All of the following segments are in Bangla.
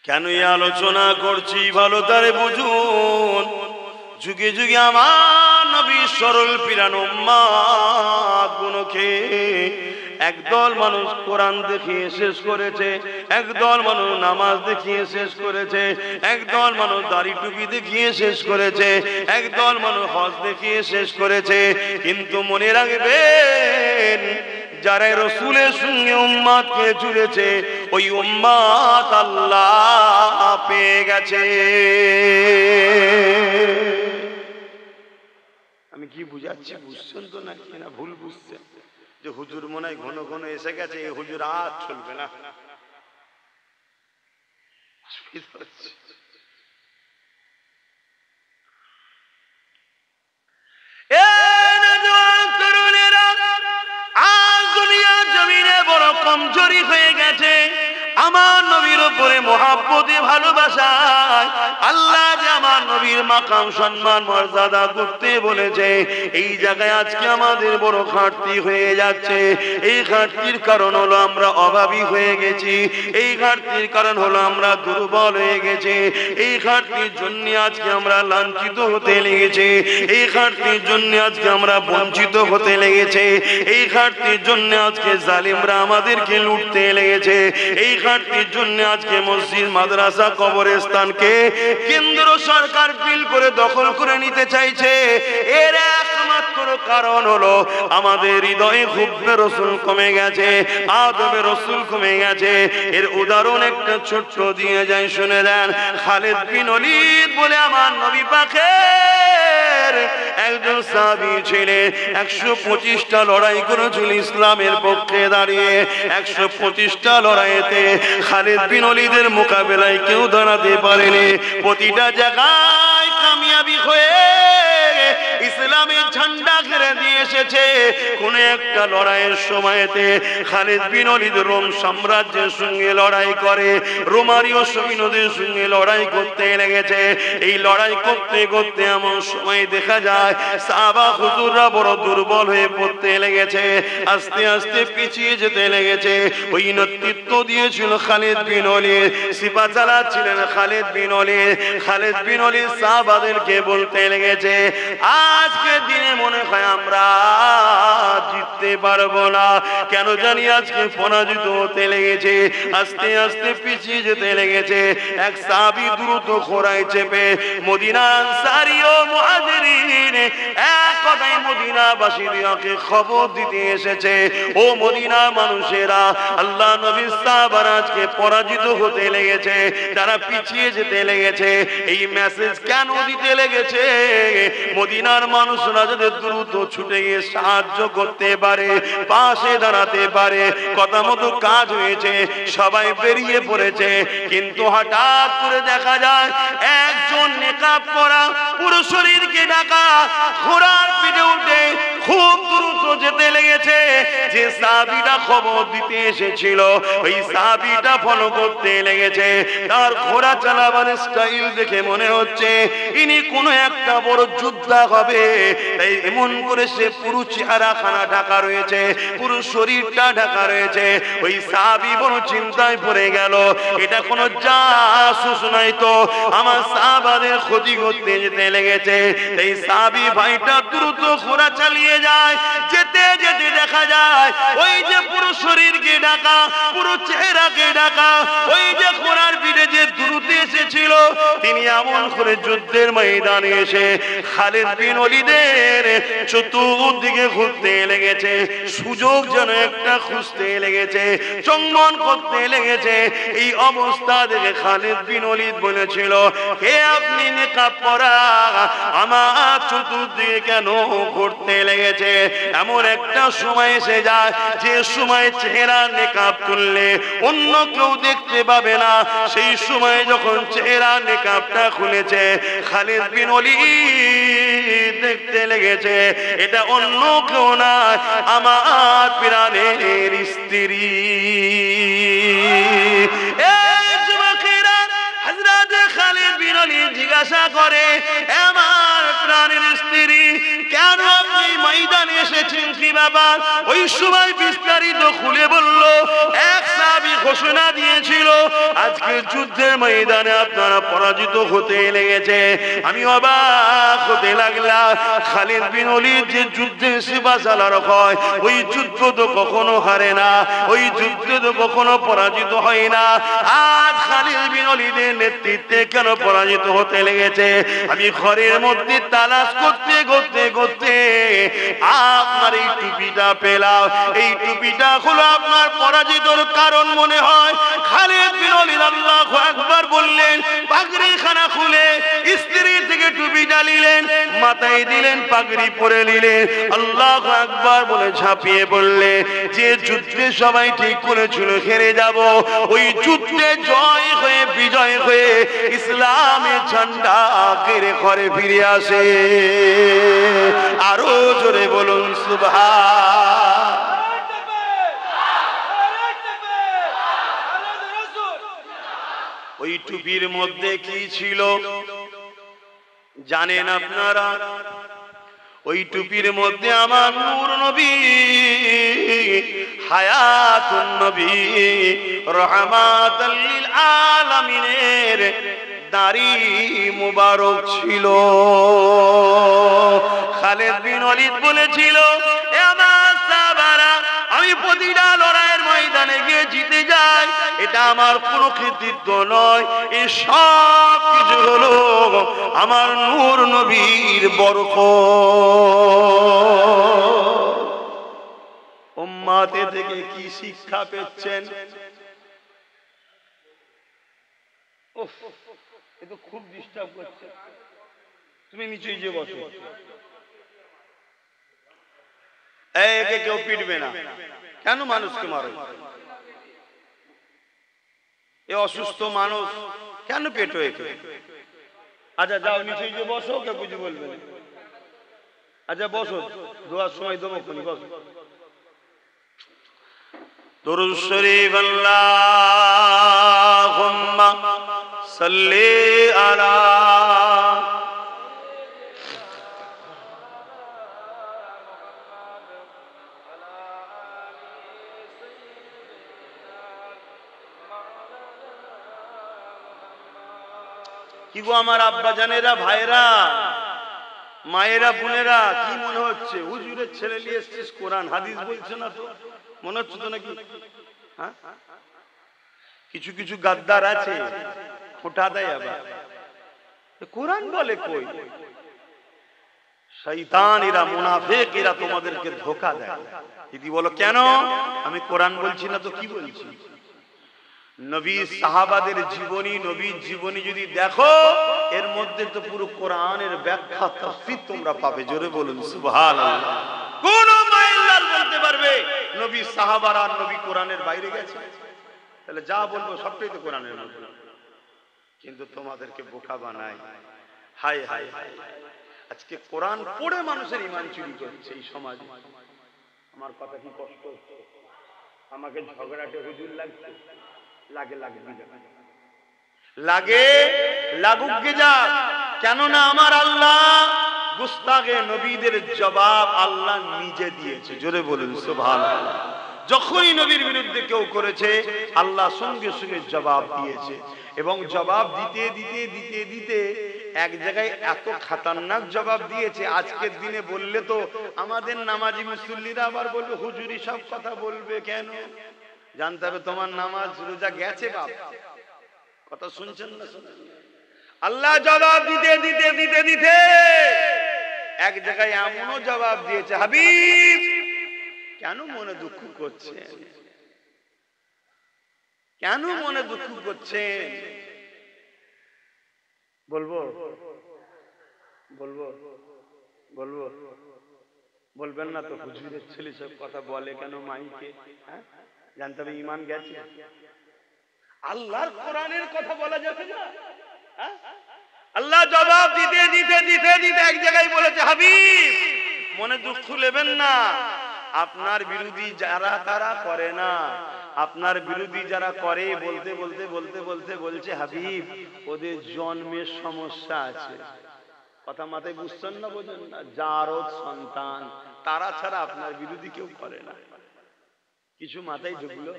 কেন এই আলোচনা করছি ভালো তারে বুঝুন। যুগে যুগে আমার নবী সরল পিরান উম্মাতগুলোকে একদল মানুষ কোরআন দেখিয়ে শেষ করেছে, একদল মানুষ নামাজ দেখিয়ে শেষ করেছে, একদল মানুষ দাড়ি টুপি দেখিয়ে শেষ করেছে, একদল মানুষ হজ দেখিয়ে শেষ করেছে। কিন্তু মনে রাখবেন, যারা রসুলের সঙ্গে উম্মাতকে জুড়েছে, ওই উম্মাত আল্লাহ পেয়ে গেছে। আমি কি বুঝাচ্ছি বুঝছেন তো নাকি না ভুল বুঝছেন? যে হুজুর মনে হয় ঘন ঘন এসে গেছে, এই হুজুর আর চলবে না। আজ দুনিয়া জমিনে বড় কমজোরি হয়ে গেছে। আমার নবীর উপরে মহাব্বতে ভালোবাসায় আল্লাহ যে আমার নবীর মাকাম সম্মান মর্যাদা করতে বলেছে, এই জায়গায় আজকে আমাদের বড় ঘাটতি হয়ে যাচ্ছে। এই ঘাটতির কারণ হলো আমরা অভাবী হয়ে গেছি, এই ঘাটতির কারণ হলো আমরা দুর্বল হয়ে গেছি, এই ঘাটতির জন্য আজকে আমরা লাঞ্ছিত হতে লেগেছে, এই ঘাটতির জন্য আজকে আমরা বঞ্চিত হতে লেগেছে, এই ঘাটতির জন্য আজকে জালিমরা আমাদেরকে লুটতে লেগেছে, এই ঘাটতির জন্য আজকে মসজিদ মাদ্রাসা কবরস্থানকে কেন্দ্র সরকার বিল করে দখল করে নিতে চাইছে। এর একমাত্র কারণ হলো আমাদের হৃদয়ে হুব্বে রাসূল কমে গেছে, আদবে রাসূল কমে গেছে। এর উদাহরণ একটা ছোট্ট দিয়ে যায়, শুনে দেন। খালিদ বিন ওলীদ বলে আমার নবী পাকের একজন সাহাবী ছিলেন, 125টা লড়াই করেছিল ইসলামের পক্ষে দাঁড়িয়ে। 125টা লড়াইতে খালিদ বিন ওলীদের মোকাবেলায় কেউ দাঁড়াতে পারেনি। প্রতিটা জায়গায় কামিয়াবি হয়ে ইসলামের ঝান্ডা ঘিরে দিয়ে এসেছে। কোন একটা লড়াইয়ের সময়তে খালিদ বিন ওলীদ রোম সাম্রাজ্যের সঙ্গে লড়াই করে, রোমারীয় সৈন্যদের সঙ্গে লড়াই করতে লেগেছে। এই লড়াই করতে করতে এমন সময় দেখা যায় সাহাবা হুজুররা বড় দুর্বল হয়ে পড়তে লেগেছে, আস্তে আস্তে পিছিয়ে যেতে লেগেছে। ওই নেতৃত্ব দিয়েছিল খালিদ বিন ওলীদ, সিপা চালাচ্ছিলেন খালিদ বিন ওলীদ। খালিদ বিন ওলীদ সাহাবাদেরকে বলতে লেগেছে, আজকে দিনে মনে হয় আমরা জিততে পারবো না, কেন জানি আজকে পরাজিত হতে লেগেছে। আস্তে আস্তে পিছিয়ে যেতে লেগেছে। এক সাহাবী দ্রুত ঘোড়ায় চেপে মদিনা আনসারী ও মুহাজিরিন এক কথায় মদিনাবাসীদেরকে খবর দিতে এসেছে, ও মদিনা মানুষেরা, আল্লাহ নবী সাহাবারা আজকে পরাজিত হতে লেগেছে, তারা পিছিয়ে যেতে লেগেছে। এই মেসেজ কেন দিতে লেগেছে? মদিনার মানুষরা যাতে দ্রুত ছুটে গিয়ে সাহায্য করতে পারে, পাশে দাঁড়াতে পারে। কথা মতো কাজ হয়েছে, সবাই বেরিয়ে পড়েছে। কিন্তু হঠাৎ করে দেখা যায় একজন নেকাব পরা, পুরো শরীরকে ঢাকা, ঘোড়ার পিঠে উঠে খুব দ্রুত যেতে লেগেছে। যে সাহাবীটা খবর দিতে এসেছিল ওই সাহাবীটা ফলো করতে লেগেছে। তার ঘোড়া চালাবার স্টাইল দেখে মনে হচ্ছে ইনি কোনো একটা বড় যোদ্ধা হবে, তাই এমন করে সে পুরো চেহারাখানা ঢাকা রয়েছে, পুরো শরীরটা ঢাকা রয়েছে। ওই সাহাবী বড় চিন্তায় পড়ে গেল, এটা কোনো জাসুস নাই তো, আমার সাহাবাদের ক্ষতি করতে যেতে লেগেছে। এই সাহাবী ভাইটা দ্রুত ঘোড়া চালিয়ে যায়। যেতে যেতে দেখা যায় ওই যে পুরো শরীরকে ঢাকা, পুরো চেহারাকে ঢাকা, ওই যে ঘোড়ার পিঠে যে দ্রুত এসেছিল, তিনি এমন করে যুদ্ধের ময়দানে এসে খালিদ বিন ওলীদের চতুর্দিকে ঘুরতে লেগেছে, সুযোগ যেন একটা খুঁজতে লেগেছে, চঙ্গন করতে লেগেছে। এই অবস্থা দেখে খালিদ বিন ওলীদ বলেছিল, হে আপনি নেকাব পরা, আমার চতুর্দিকে কেন ঘুরতে লেগেছে? এমন একটা সময় এসে যায় যে সময় চেহারা নেকাব তুললে অন্য কেউ দেখতে পাবে না। সেই সময় যখন চেহারা নেকাবটা খুলেছে, খালিদ বিন ওলীদ দেখতে লেগেছে এটা অন্য কেউ না, আমার প্রাণের স্ত্রী। হযরত খালিদ বিন ওলীদ জিজ্ঞাসা করে, আমার প্রাণের স্ত্রী, কেন আপনি ময়দানে এসেছেন কি ব্যাপার? ওই সময় বিস্তারিত খুলে বলল, এক সাহাবী ঘোষণা দিয়েছিল আজকে যুদ্ধের ময়দানে আপনারা পরাজিত হতে লেগেছে। আমি অবাক হতে লাগলাম, খালিদ বিন ওলীদ যে যুদ্ধে সিপাহসালার হয়, ওই যুদ্ধ তো কখনো হারে না, ওই যুদ্ধে তো কখনো পরাজিত হয় না। আজ খালিদ বিন ওলীদের নেতৃত্বে কেন পরাজিত হতে লেগেছে? আমি ঘরের মধ্যে তালাশ করতে করতে করতে আপনার এই টুপিটা পেলাম। এই টুপিটা হলো আপনার পরাজিতর কারণ মনে হয়। খালিদ বিন ওলীদ আল্লাহু আকবার বললেন, পাগড়ি খানা খুলে স্ত্রী থেকে টুপিটা নিলেন, মাথায় দিলেন, পাগড়ি পরে নিলেন, আল্লাহু আকবার বলে ঝাঁপিয়ে পড়লে। যে যুদ্ধে সবাই ঠিক করেছিল হেরে যাব, ওই যুদ্ধে জয় হয়ে বিজয় হয়ে ইসলামের ঝান্ডা কেড়ে ঘরে ফিরে আসে। আরো জোরে বলুন সুবহান। ওই টুপির মধ্যে কি ছিল জানেন আপনারা? ওই টুপির মধ্যে আমার নূর নবী, হায়াতুন নবী, রাহমাতাল লিল আলামিনের দাড়ি মুবারক ছিল। খালিদ বিন ওলীদ বলেছিল, এ আমার সাহাবারা, আমি প্রতিটা লড়াইয়ের ময়দানে গিয়ে জিতে যাই, এটা আমার কোনো কৃতিত্ব নয়, এই সব কিছু হলো আমার নূর নবীর বরকত। উম্মতে থেকে কি শিক্ষা পেয়েছেন? এ তো খুব ডিস্টার্ব করছে, তুমি নিচে গিয়ে বসো। একে কেউ পিটবে না, কেন মানুষকে মারো? এ অসুস্থ মানুষ, কেন পেটো একে? আচ্ছা যাও নিচে গিয়ে বসো, কে বুঝি বলবে না। আচ্ছা বসো, দোয়ার সময় দেবো, খুনি বসো। দুরূদ শরীফ আল্লাহুম্মা সাল্লি আলা কি গো আমার আব্বা জানেরা, ভাইরা, মায়েরা, বোনেরা, কি মনে হচ্ছে হুজুরের ছেলে নিয়ে এসছিস? কোরআন হাদিস বলছে না তো, মনে হচ্ছে তো নাকি? হ্যাঁ, কিছু কিছু গাদ্দার আছে, খোঁটা দেয় আবার, কোরআন বলে কই? শয়তান এরা, মুনাফিক এরা তোমাদেরকে ধোঁকা দেয়। যদি বলো কেন আমি কোরআন বলছি না তো কি বলছি? নবী সাহাবাদের জীবনী, নবীর জীবনী যদি দেখো, এর মধ্যে তো পুরো কোরআনের ব্যাখ্যা তাফসীর তোমরা পাবে। জোরে বলুন সুবহানাল্লাহ। কোন মাইলাল বলতে পারবে নবী সাহাবারা নবী কোরআনের বাইরে গেছে? তাহলে যা বলবো সবটাই তো কোরআনের মধ্যে, কিন্তু তোমাদেরকে বোকা বানায়। হায় হায় হায়, আজকে কোরআন পড়ে মানুষের ঈমান চুরি করছে এই সমাজে। আমার কথা কি কষ্ট হচ্ছে? আমাকে ঝগড়াটে হুজুর লাগছে? লাগে লাগে লাগে, লাগুক গে যাক, কেননা আমার আল্লাহ গুস্তাগে নবীদের জবাব আল্লাহ নিজে দিয়েছে। জোরে বলুন সুবহানাল্লাহ। যখনই নবীর বিরুদ্ধে কেউ করেছে, আল্লাহ সঙ্গে সঙ্গে জবাব দিয়েছে, এবং জবাব দিতে দিতে দিতে দিতে এক জায়গায় এত খাতারনাক জবাব দিয়েছে, আজকের দিনে বললে তো আমাদের নামাজি মুসল্লিরা আবার বলবে হুজুরি সব কথা বলবে কেন? জানতে হবে তোমার নামাজ রোজা গেছে বাপ। কথা শুনছেন না? আল্লাহ জবাব দিতে দিতে দিতে দিতে এক জায়গায় এমনও জবাব দিয়েছে, হাবিব কেন মনে দুঃখ করছেন? কেন মনে দুঃখ করছেন? বলবো বলবো বলবো বলবেন না তো? হুজুরের ছেলে সব কথা বলে কেন মাইকে? হ্যাঁ, জানতে হবে ঈমান গেছে। আল্লাহর কোরআনের কথা বলা যাবে না? আল্লাহ জবাব দিতে দিতে দিতে দিতে এক জায়গায় বলেছে, হাবিব মনে দুঃখ নেবেন না, আপনার বিরোধী যারা তারা করে না, আপনার বিরোধী যারা করে বলতে বলতে বলতে বলতে বলছে, হাবিব ওদের জন্মের সমস্যা আছে। কথা মাথায় বুঝছেন না, বোঝেন না? জারদ সন্তান, তারা ছাড়া আপনার বিরোধী কেউ করে না। কিছু মাথায় ঢুকলো?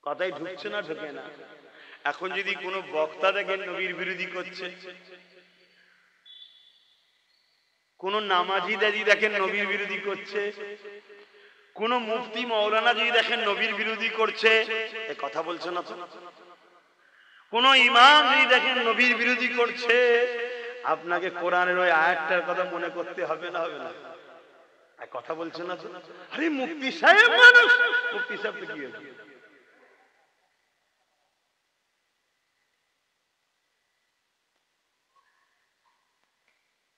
কথাই ঢুকছে না, ঢুকে না? এখন যদি কোনো বক্তা দেখেন নবীর বিরোধী করছে, কোন নামাজি দাদি দেখেন নবীর বিরোধী করছে, কোন মুফতি মৌলানা যদি দেখেন নবীর বিরোধী করছে, এ কথা বলছে না তো? কোন ইমাম যদি দেখেন নবীর বিরোধী করছে, আপনাকে কোরআনের ওই আয়াতটার কথা মনে করতে হবে না? হবে না? কথা বলছে না তো? আরে মুফতি সাহেব মানুষ, মুফতি সাহেব তো কি হয়েছে?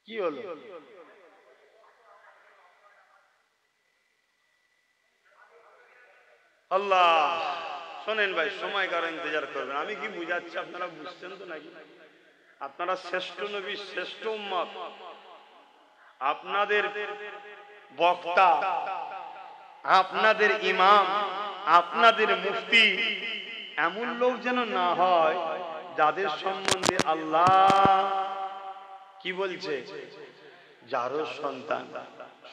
কি হলো? আল্লাহ, শোনেন ভাই, সময় কারো ইন্তজার করবেন। আমি কি বুঝাচ্ছি আপনারা বুঝছেন তো নাকি? আপনারা শ্রেষ্ঠ নবী, শ্রেষ্ঠ উম্মত, আপনাদের বক্তা, আপনাদের ইমাম, আপনাদের মুফতি এমন লোক যেন না হয় যাদের সম্বন্ধে আল্লাহ কি বলছে? জারদ সন্তান।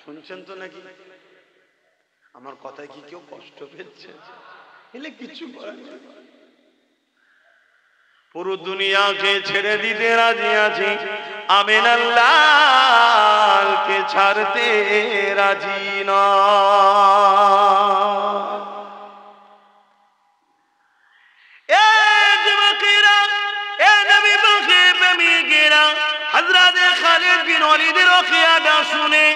শুনছেন তো নাকি? আমার কথায় কি কেউ কষ্ট পেয়েছে? এলে কিছু করার নেই। পুরো দুনিয়াকে ছেড়ে দিতে রাজি আছি, আমিন আল্লাহকে ছাড়তে রাজি না। এ যুবকেরা, এ নবী পাকের প্রেমিকেরা, হযরত খালিদ বিন ওয়ালিদের ওয়াকিয়াটা শুনে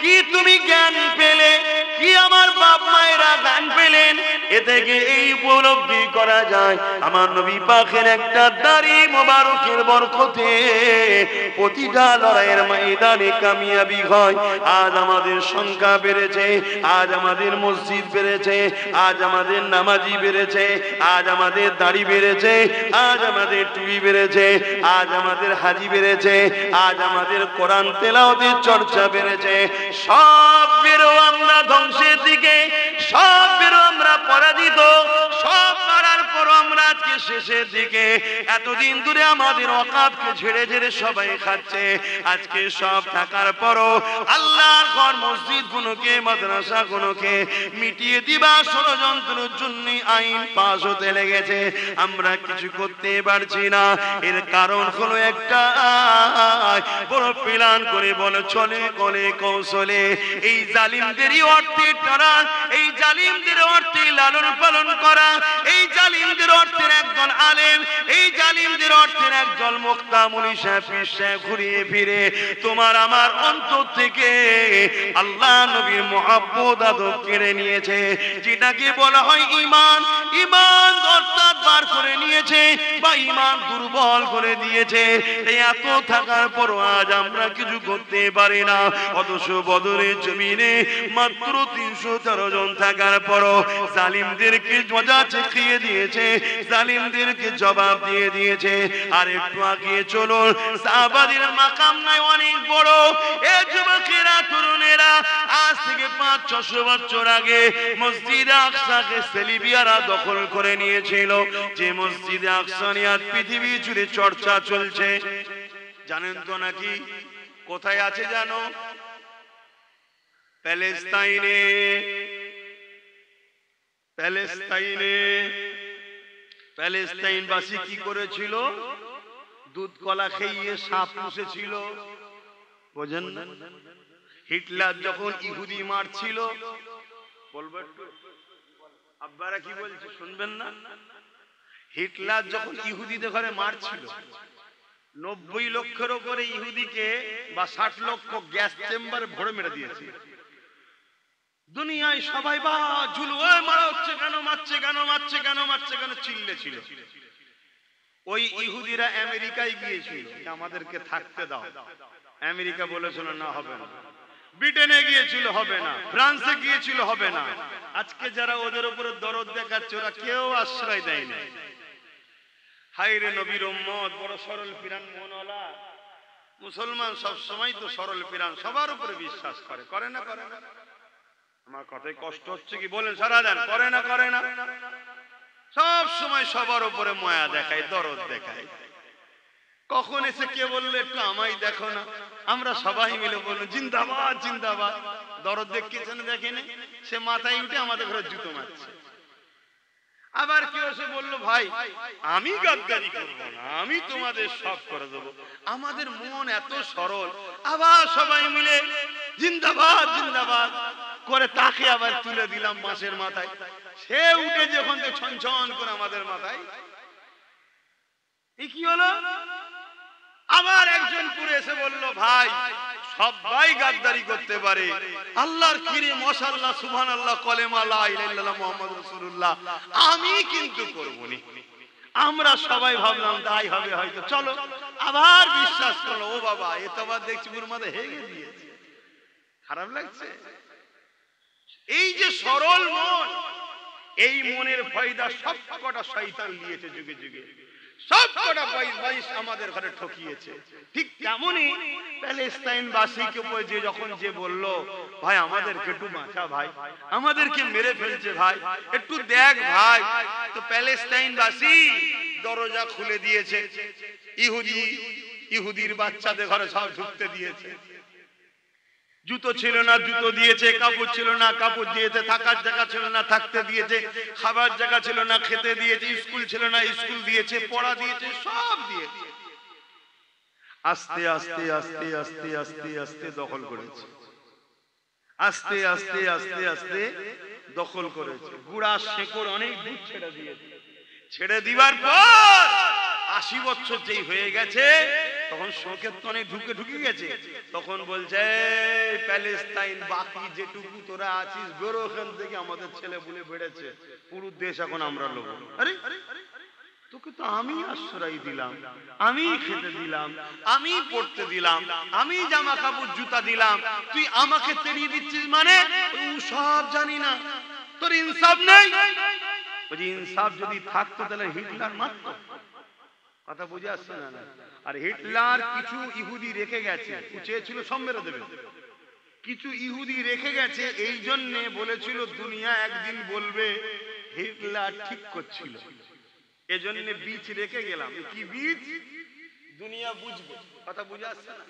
কি তুমি জ্ঞান পেলে? কি আমার বাপ মায়েরা জ্ঞান পেলেন? এ থেকে এই উপলব্ধি করা যায় আমার নবী পাকের একটা দাড়ি মোবারকের বরকতে প্রতিটা লড়াইয়ের ময়দানে কামিয়াবি হয়। আজ আমাদের সংখ্যা বেড়েছে, আজ আমাদের মসজিদ বেড়েছে, আজ আমাদের নামাজি বেড়েছে, আজ আমাদের দাড়ি বেড়েছে, আজ আমাদের টুপি বেড়েছে, আজ আমাদের হাজি বেড়েছে, আজ আমাদের কোরআন তেলাওয়াতের চর্চা বেড়েছে। সব বেরো আমরা ধ্বংসের দিকে, সব বেরো আমরা পরাজিত, সব মারার পর আমরা আজকে শেষের দিকে। এতদিন ধরে আমাদের ওয়াকাফকে ঝেড়ে ঝেড়ে সবাই খাচ্ছে, আজকে সব থাকার পরও আল্লাহর ঘর মসজিদ গুলোকে, মাদ্রাসা গুলোকে মিটিয়ে দিবা ষড়যন্ত্রের জন্য আইন পাস হতে লেগেছে। আমরা কিছু করতে পারছি না। এর কারণ হলো একটা, বড় প্ল্যান করে বলে চলে কলে কৌশলে এই জালিমদেরই অর্থে টানা, এই জালিমদের অর্থে লালন পালন করা, এই জালিমদের অর্থের একজন আলেম, এই জালিমদের অর্থের একজন মুক্তা মুনি সাহেব পীর সাহেব ঘুরিয়ে ফিরে তোমার আমার অন্তর থেকে আল্লাহ নবীর মুহাব্বত আদব কেড়ে নিয়েছে। যেটাকে বলা হয় ঈমান, ঈমান অর্থাৎ বার করে নিয়েছে বা ঈমান দুর্বল করে দিয়েছে। এত থাকার পর আজ আমরা কিছু করতে পারি না। অথচ বদরের জমিনে মাত্র 313 জন থাকার পরও জালিমদেরকে মজা চেখিয়ে দিয়েছে, জালিমদেরকে জবাব দিয়ে দিয়েছে। আর একটু আগে চলুন, সাহাবাদের মাকাম নাই অনেক বড়। এ যুবকেরা, তরুণেরা, আজ থেকে 500-600 বছর আগে মসজিদে আকসাকে সেলিবিয়ারা দখল করে নিয়েছিল। যে মসজিদে আকসা নিয়ে আজ পৃথিবী জুড়ে চর্চা চলছে, জানেন তো নাকি? কোথায় আছে জানো? প্যালেস্তাইনে। প্যালেস্তাইনে প্যালেস্তাইনবাসী কি করেছিল? দুধ কলা খেয়ে সাপ পুষেছিল, বোঝেন না? হিটলার যখন ইহুদি মারছিল, বলবো একটু, আব্বারা কি বলছে শুনবেন না? হিটলার যখন ইহুদিদের ঘরে মারছিল, 90 লক্ষের উপরে ইহুদিকে বা 60 লক্ষ গ্যাস চেম্বারে ভরে মেরে দিয়েছে। দুনিয়ায় সবাই বা ঝুলু, ওই মারা হচ্ছে কেন, মারছে কেন, মারছে কেন, মারছে কেন চিল্লে ছিল। ওই ইহুদিরা আমেরিকায় গিয়েছিল, আমাদেরকে থাকতে দাও। আমেরিকা বলেছিল না, হবে না। ব্রিটেনে গিয়েছিল, হবে না। ফ্রান্সে গিয়েছিল, হবে না। আজকে যারা ওদের উপরে দরদ দেখাচ্ছে, ওরা কেউ আশ্রয় দেয় না। হায়রে নবীর উম্মত, বড় সরল পিরান মনওয়ালা মুসলমান সব সময় তো সরল পিরান, সবার উপরে বিশ্বাস করে, করে না? করে না? আমার কথায় কষ্ট হচ্ছে কি বলেন? সারা দেন, করে না? করে না? সব সময় সবার উপরে মায়া দেখায়, দরদ দেখায়। কখন এসে কে বললো একটু আমায় দেখো না, আমরা সবাই মিলে বললো জিন্দাবাদ জিন্দাবাদ। দরদ দেখছেন দেখেনি, সে মাথায় উঠে আমাদের ঘরে জুতো মারছে। আবার কেউ এসে বললো ভাই আমি গাদ্দারি করবো না, আমি তোমাদের সব করে দেবো। আমাদের মন এত সরল, আবার সবাই মিলে জিন্দাবাদ জিন্দাবাদ করে তাকে আবার তুলে দিলাম মাছের মাথায়। সে উঠে যখন ছন ছন করে আমাদের মাথায়, কি হলো? আবার একজন পুরে এসে বলল ভাই সবাই গাদ্দারি করতে পারে, আল্লাহর কিরে মাশাআল্লাহ সুবহানাল্লাহ কলেমা লা ইলাহা ইল্লাল্লাহ মুহাম্মাদুর রাসূলুল্লাহ আমি কিন্তু করব না। আমরা সবাই ভাবলাম তাই হবে হয়তো, চলো। আবার বিশ্বাস করলো, ও বাবা এ তো আবার দেখছি পুরো মাথা হেগে দিয়েছে। খারাপ লাগছে? এই যে সরল মন, এই মনের ফায়দা সব কটা শয়তান নিয়েছে যুগে যুগে, সব কটা বাইশ আমাদের ঘরে ঠকিয়েছে। ঠিক তেমনই প্যালেস্তাইন বাসীকে যে যখন যে বলল ভাই আমাদেরকে একটু বাঁচা ভাই, আমাদেরকে মেরে ফেলছে ভাই, একটু দেখ ভাই, তো প্যালেস্তাইন বাসী দরজা খুলে দিয়েছে, ইহুদির বাচ্চাদের ঘরে সব ঢুকতে দিয়েছে। জুতো ছিল না জুতো দিয়েছে, কাপড় ছিল না কাপড় দিয়েছে, থাকার জায়গা ছিল না থাকতে দিয়েছে, খাবার জায়গা ছিল না খেতে দিয়েছে, স্কুল ছিল না স্কুল দিয়েছে, পড়া দিয়েছে, সব দিয়েছে। আস্তে আস্তে আস্তে আস্তে আস্তে আস্তে দখল করেছে, আস্তে আস্তে আস্তে আস্তে দখল করেছে। গুড়া শেকড় অনেক দূর ছেড়ে দিয়েছে। ছেড়ে দিবার পর 80 বছর যেই হয়ে গেছে, তখন শোকের তনে ঢুকে গেছে। তখন বলছে প্যালেস্তাইন বাকি যেটুকু তোরা আছিস বেরো ওখান থেকে, আমাদের ছেলে বুলে বেড়েছে, পুরো দেশ এখন আমরা লোক। আরে তোকে তো আমি আশ্রয় দিলাম, আমি খেতে দিলাম, আমি পড়তে দিলাম, আমি জামা কাপড় জুতা দিলাম, তুই আমাকে তেড়িয়ে দিচ্ছিস মানে? সব জানি না, তোর ইনসাফ নেই। ইনসাফ যদি থাকতো তাহলে হিটলার মারতো। কথা বুঝে আসছে না? আর হিটলার কিছু ইহুদি রেখে গেছে, চেয়েছিল সব মেরে দেবে, কিছু ইহুদি রেখে গেছে, এই জন্য বলেছিল দুনিয়া একদিন বলবে হিটলার ঠিক করছিল, এজন্য বীজ রেখে গেলাম। কি বীজ? দুনিয়া বুঝবে। কথা বুঝে আসছে না?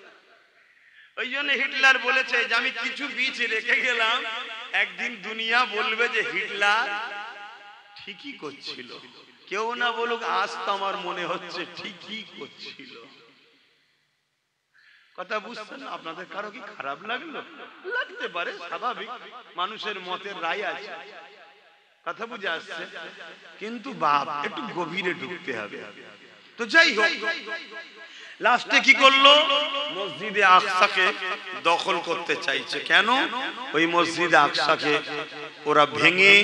ওই জন্য হিটলার বলেছে যে আমি কিছু বীজ রেখে গেলাম, একদিন দুনিয়া বলবে যে হিটলার ঠিকই করছিল। কেউ না বলুক, আজ তো আমার মনে হচ্ছে ঠিকই করছিল। কথা বুঝছেন? আপনাদের কারো কি খারাপ লাগলো? লাগতে পারে, স্বাভাবিক, মানুষের মতের রায় আছে। কথা বুঝে আসছে? কিন্তু বাপ একটু গভীরে ঢুকতে হবে। তো যাই হোক, লাস্টে কি করলো? মসজিদে আকসাকে দখল করতে চাইছে। কেন? ওই মসজিদে আকসাকে ওরা ভেঙে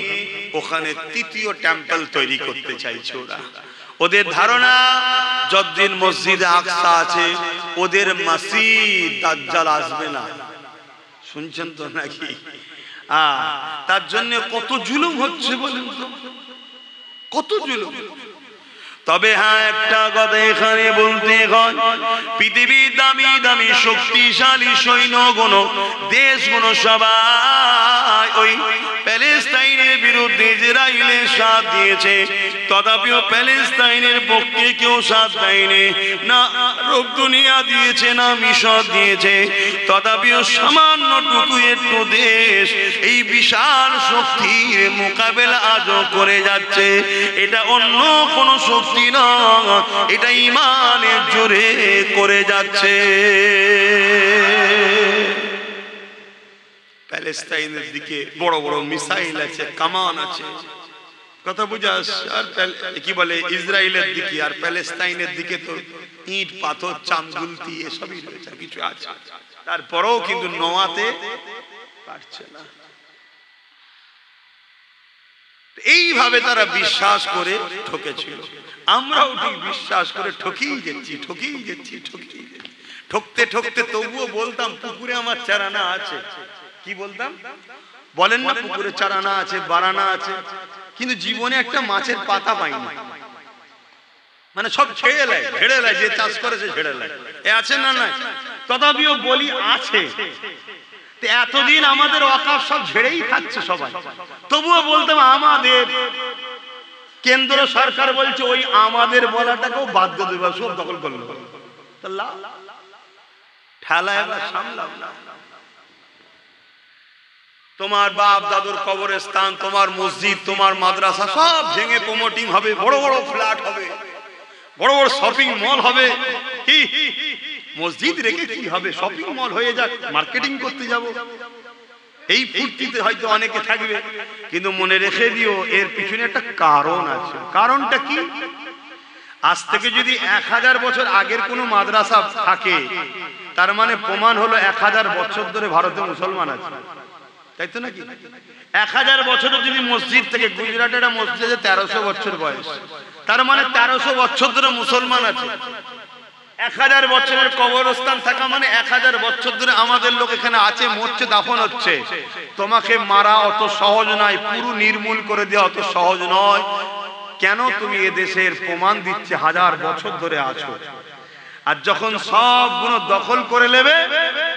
ওখানে তৃতীয় টেম্পল তৈরি করতে চাইছে। ওদের ধারণা যতদিন মসজিদে আকসা আছে ওদের মাসিহ দাজ্জাল আসবে না। শুনছেন তো নাকি? তার জন্য কত জুলুম হচ্ছে বলেন তো, কত জুলুম। তবে হ্যাঁ, একটা কথা এখানে বলতে হয়, পৃথিবীর দামি দামি শক্তিশালী সৈন্যগণ দেশগুলো সবাই ওই প্যালেস্তাইনের বিরুদ্ধে ইসরায়েলের সাথ দিয়েছে, তথাপিও প্যালেস্তাইনের পক্ষে কেউ সাথ দেয়নি। না আরব দুনিয়া দিয়েছে, না মিশর দিয়েছে, তথাপিও সামান্যটুকু একটু দেশ এই বিশাল শক্তির মোকাবেলা আজও করে যাচ্ছে। এটা অন্য কোনো শক্তি না, এটা ঈমানের জোরে করে যাচ্ছে। প্যালেস্তাইনের দিকে বড় বড় মিসাইল আছে, কামান আছে। কথা বুঝে আসছে? আর কি বলে, ইসরায়েলের দিকে আর প্যালেস্তাইনের দিকে তো ইট পাথর চামগুলতি এসবই রয়েছে, কিছু আছে। তারপরেও কিন্তু নোয়াতে পারছে না। এইভাবে তারা বিশ্বাস করে ঠকেছিল। আমরাও ঠিক বিশ্বাস করে ঠকেই যাচ্ছি, ঠকেই যাচ্ছি, ঠকেই যাচ্ছি। ঠকতে ঠকতে তবুও বলতাম পুকুরে আমার চারানা আছে। কি বলতাম? বলেন না, পুকুরে চারানা আছে, বারানা আছে, কিন্তু জীবনে একটা মাছের পাতা পাইনি। মানে সব ছেড়ে লাই, ছেড়ে লাই, যে চাষ করেছে ছেড়ে লাই। এ আছে না? নাই। তথাপিও বলি আছে। এতদিন আমাদের ওয়াকফ সব ঝেড়েই খাচ্ছে সবাই, তবুও বলতাম আমাদের। কেন্দ্র সরকার বলছে ওই আমাদের বলাটাকেও বাধ্য দেবে, সব দখল করলো। ঠেলা এবার সামলাও না। তোমার বাপ দাদুর কবরস্থান, তোমার মসজিদ, তোমার মাদ্রাসা সব ভেঙে প্রমোটিং হবে, বড় বড় ফ্ল্যাট হবে, বড় বড় শপিং মল হবে। কি মসজিদ রেখে কি হবে? শপিং মল হয়ে যাক, মার্কেটিং করতে যাব, এই ফুর্তিতে হয়তো অনেকে থাকবে। কিন্তু মনে রেখে দিও এর পিছনে একটা কারণ আছে। কারণটা কি? আজ থেকে যদি 1000 বছর আগের কোনো মাদ্রাসা থাকে, তার মানে প্রমাণ হলো 1000 বছর ধরে ভারতে মুসলমান আছে, তাই তো নাকি? 1000 বছরে যদি মসজিদ থেকে, গুজরাটে একটা মসজিদ আছে 1300 বছর বয়স, তার মানে 1300 বছর ধরে মুসলমান আছে। 1000 বছরের কবরস্থান থাকা মানে 1000 বছর ধরে আমাদের লোক এখানে আছে, মরছে, দাফন হচ্ছে। তোমাকে মারা অত সহজ নয়, পুরো নির্মূল করে দেওয়া অত সহজ নয়। কেন? তুমি এদেশের প্রমাণ দিচ্ছে 1000 বছর ধরে আছো। আর যখন সবগুলো দখল করে নেবে,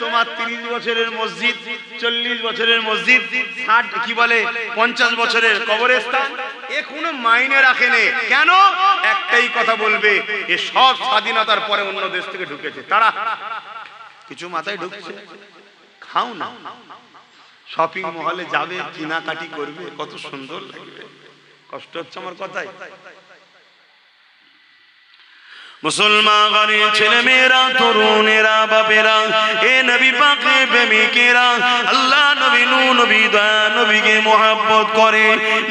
তোমার 30 বছরের মসজিদ, 40 বছরের মসজিদ, 50 বছরের কবরস্থান এ কোনো মাইনে রাখে নে। কেন? একটাই কথা বলবে, এ সব স্বাধীনতার পরে অন্য দেশ থেকে ঢুকেছে। তারা কিছু মাথায় ঢুকছে, খাও না, শপিং মহলে যাবে, কেনাকাটি করবে, কত সুন্দর লাগবে। কষ্ট হচ্ছে আমার কথায়? মুসলমান ঘরের ছেলে মেয়েরা, তরুণেরা, বাপেরা, এ নবী পাকের প্রেমিকেরা, আল্লাহ নবী, নূর নবী, দয়া নবীকে মহব্বত করে,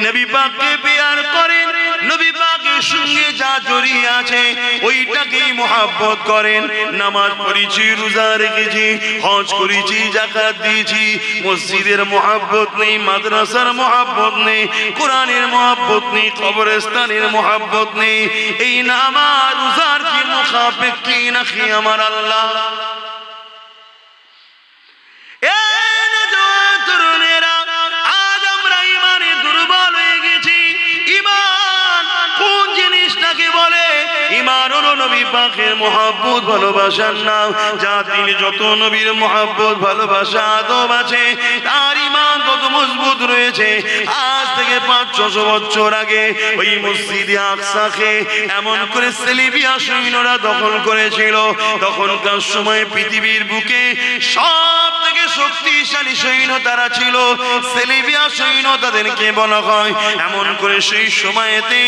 নবী পাককে প্যার করেন, নবী পাকের সঙ্গে যা জড়িয়ে আছে ওইটাকেই মহব্বত করেন। নামাজ পড়েছি, রোজা রেখেছি, হজ করেছি, যাকাত দিয়েছি, মসজিদের মহব্বত নেই, মাদ্রাসার মহব্বত নেই, কোরআনের মহব্বত নেই, কবরস্থানের মহব্বত নেই। এই নামাজ রোজার কি মুখাপেক কি নাকি আমার আল্লাহ? তরুণেরা, আজ আমরা ইমানে দুর্বল হয়ে গেছি। ইমান কোন জিনিসটাকে বলে? ইমান হলো নবী পাকের মহব্বত, ভালোবাসার নাম। যা তিনি যত নবীর মহব্বত, ভালোবাসা, আদব আছে, তার ইমান তত মজবুত রয়েছে। আজ থেকে 500-600 বছর আগে ওই মসজিদে আকসাকে এমন করে সেলিবিয়া সৈন্যরা দখল করেছিল। তখনকার সময় পৃথিবীর বুকে সব থেকে শক্তিশালী সৈন্য তারা ছিল, সেলিবিয়া সৈন্য তাদেরকে বলা হয়। এমন করে সেই সময়তে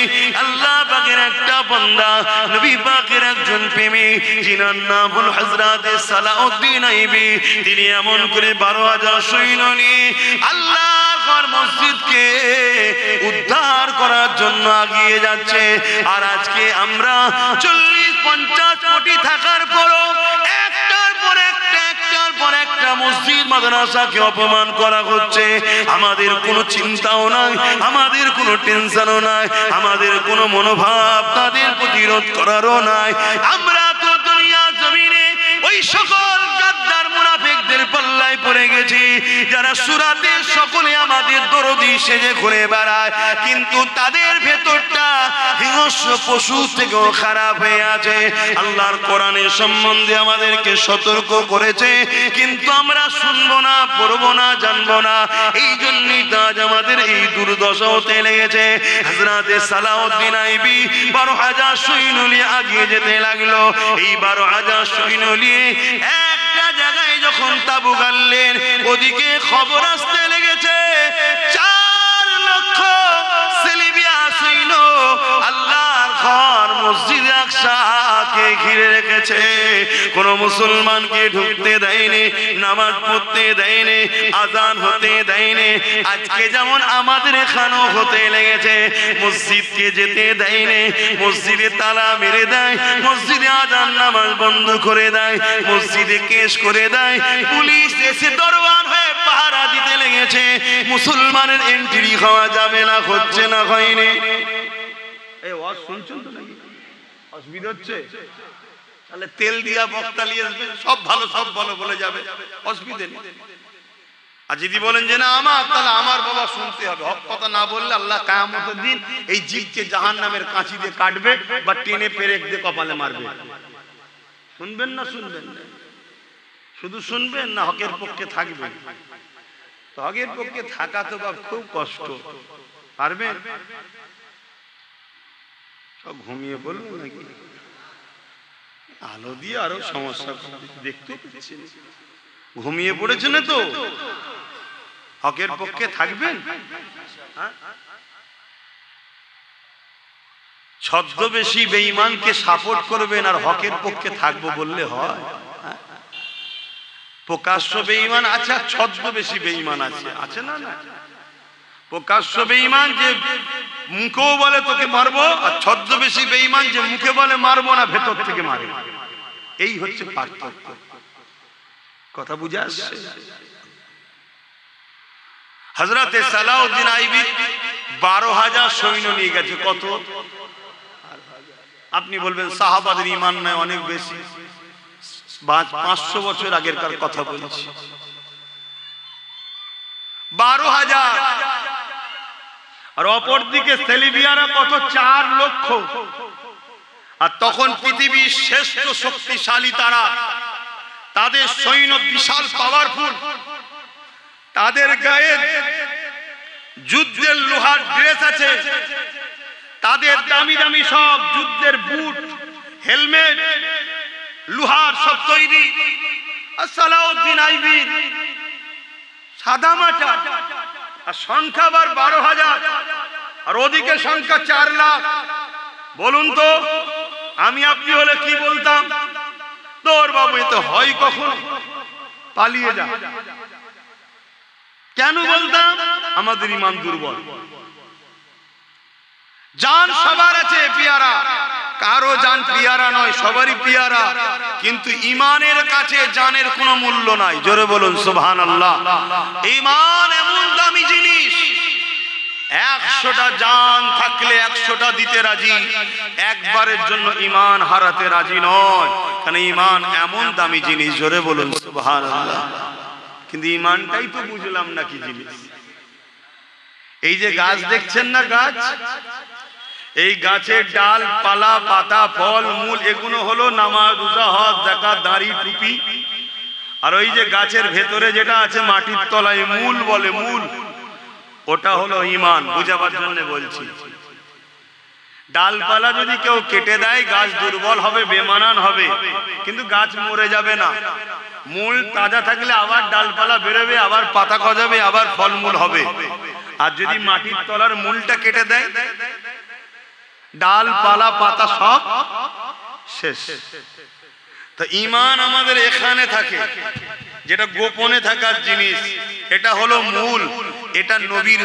আল্লাহ পাকের একটা বান্দা, নবী পাকের একজন প্রেমিক, যিনার নাম হল হযরত সালাউদ্দিন আইয়ুবী, তিনি এমন করে 12,000 সৈন্য নিয়ে আল্লাহর ঘর মসজিদকে উদ্ধার করার জন্য এগিয়ে যাচ্ছে। আর আজকে আমরা 40-50 কোটি থাকার পরও একটার পর একটা মসজিদ মাদ্রাসাকে অপমান করা হচ্ছে। আমাদের কোনো চিন্তাও নাই, আমাদের কোনো টেনশনও নাই, আমাদের কোনো মনোভাব তাদের প্রতিরোধ করারও নাই। আমরা তো দুনিয়া জমিনে ওই সকল গাদ্দার মুনাফিকদের পাল্লায় পড়ে গেছি, যারা সুরাতে সকলে আমাদের দরদি সেজে ঘুরে বেড়ায়, কিন্তু তাদের ভেতরটা হিংস্র পশু থেকেও খারাপ হয়ে আছে। আল্লাহর কোরআনের সম্বন্ধে আমাদেরকে সতর্ক করেছে, কিন্তু আমরা শুনবো না, পড়বো না, জানবো না। এই জন্যই আজ আমাদের এই দুর্দশা হতে লেগেছে। হযরত সালাউদ্দিন আইয়ুবী 12,000 সৈন্য নিয়ে এগিয়ে যেতে লাগলো। এই 12,000 সৈন্য নিয়ে একটা জায়গায় যখন তাবু গাড়লেন, ওদিকে খবর আসতে লেগেছে 4 লক্ষ সেলিবিয়া সৈন্য আল্লাহর ঘর মসজিদ আকসাকে ঘিরে রেখেছে। কোন মুসলমানকে ঢুকতে দেয়নি, নামাজ পড়তে দেয়নি, আজান হতে দেয়নি। আজকে যেমন আমাদের এখানেও হতে লেগেছে, মসজিদকে যেতে দেয়নি, মসজিদে তালা মেরে দেয়, মসজিদে আজান নামাজ বন্ধ করে দেয়, মসজিদে কেস করে দেয়, পুলিশ এসে দরবার হয়ে পাহারা দিতে লেগেছে। মুসলমানের এন্ট্রি হওয়া যাবে না, হচ্ছে না, হয়নি। এই ওয়াজ শুনছেন তো নাকি? অসুবিধা হচ্ছে? তাহলে তেল দিয়া বক্তা নিয়ে আসবেন, সব ভালো সব ভালো বলে যাবে, অসুবিধা নেই। আর যদি বলেন যে না আমার, তাহলে আমার বাবা শুনতে হবে। হক কথা না বললে আল্লাহ কিয়ামতের দিন এই জিভকে জাহান্নামের কাঁচি দিয়ে কাটবে বা টেনে পেরেক দিয়ে কপালে মারবে। শুনবেন না শুনবেন না? শুধু শুনবেন না হকের পক্ষে থাকবেন? তো হকের পক্ষে থাকা তো বাপ খুব কষ্ট। পারবেন? সব ঘুমিয়ে পড়লো নাকি? আলো দিয়ে আরো সমস্যা দেখতে পাচ্ছেন, ঘুমিয়ে পড়েছেন তো? হকের পক্ষে থাকবেন? ছদ্মবেশী বেঈমানকে সাপোর্ট করবেন আর হকের পক্ষে থাকবো বললে হয়? প্রকাশ্য বেঈমান আছে আর ছদ্মবেশী বেঈমান আছে, আছে না? না, প্রকাশ্য বেঈমান যে মুখেও বলে তোকে মারবো, আর ছদ্মবেশী বেঈমান যে মুখে বলে মারবো না, ভেতর থেকে মারে। এই হচ্ছে পার্থক্য। কথা বুঝে আসছে? হযরতে সালাউদ্দিন আইবি 12,000 সৈন্য নিয়ে গেছে। কত? আপনি বলবেন সাহাবাদের ঈমান নয়, অনেক বেশি। 500 বছর আগেরকার কথা বলছি। 12,000। আর অপর দিকে সেলিবিয়ারা কত? 4 লক্ষ। আর তখন পৃথিবীর শ্রেষ্ঠ শক্তিশালী তারা, তাদের সৈন্য বিশাল পাওয়ারফুল, তাদের গায়ে যুদ্ধের লোহার ড্রেস আছে, তাদের দামি দামি সব যুদ্ধের বুট, হেলমেট, লোহার সব তৈরি। আর সালাউদ্দিন আইবি সাদা মাটা, আর সংখ্যা আবার 12,000, আর ওদিকে সংখ্যা 4 লাখ। বলুন তো আমি আপনি হলে কি বলতাম? তোর বাবু তো হয় কখন, পালিয়ে যা। কেন বলতাম? আমাদের ঈমান দুর্বল। জান সবার আছে পিয়ারা, কারো জান পিয়ারা নয়, সবারই পিয়ারা, কিন্তু ঈমানের কাছে জানের কোনো মূল্য নাই। জোরে বলুন সুবহানাল্লাহ। ঈমান এমন দামি জিনিস, 100টা জান থাকলে 100টা দিতে রাজি, একবারের জন্য ঈমান হারাতে রাজি নয়। কারণ ঈমান এমন দামি জিনিস। জোরে বলুন সুবহানাল্লাহ। কিন্তু ঈমানটাই তো বুঝলাম না কি জিনিস। এই যে গাছ দেখছেন না, গাছ, এই গাছের ডাল, পালা, পাতা, ফল, মূল, এগুলো হলো নামাজ, রোজা, হজ, যাকাত, দাড়ি, টুপি। আর ওই যে গাছের ভেতরে যেটা আছে মাটির তলায়, মূল বলে, মূল, ওটা হলো ঈমান। বুঝাবার জন্য বলছি। ডালপালা যদি কেউ কেটে দেয়, গাছ দুর্বল হবে, বেমানান হবে, কিন্তু গাছ মরে যাবে না। মূল তাজা থাকলে আবার ডালপালা বেরোবে, আবার পাতা গজাবে, আবার ফলমূল হবে। আর যদি মাটির তলার মূলটা কেটে দেয়, ডালপালা, পাতা সব শেষ। তো ঈমান আমাদের এখানে থাকে, যেটা গোপনে থাকার জিনিস। এটা হলো মূল, এটা নবীর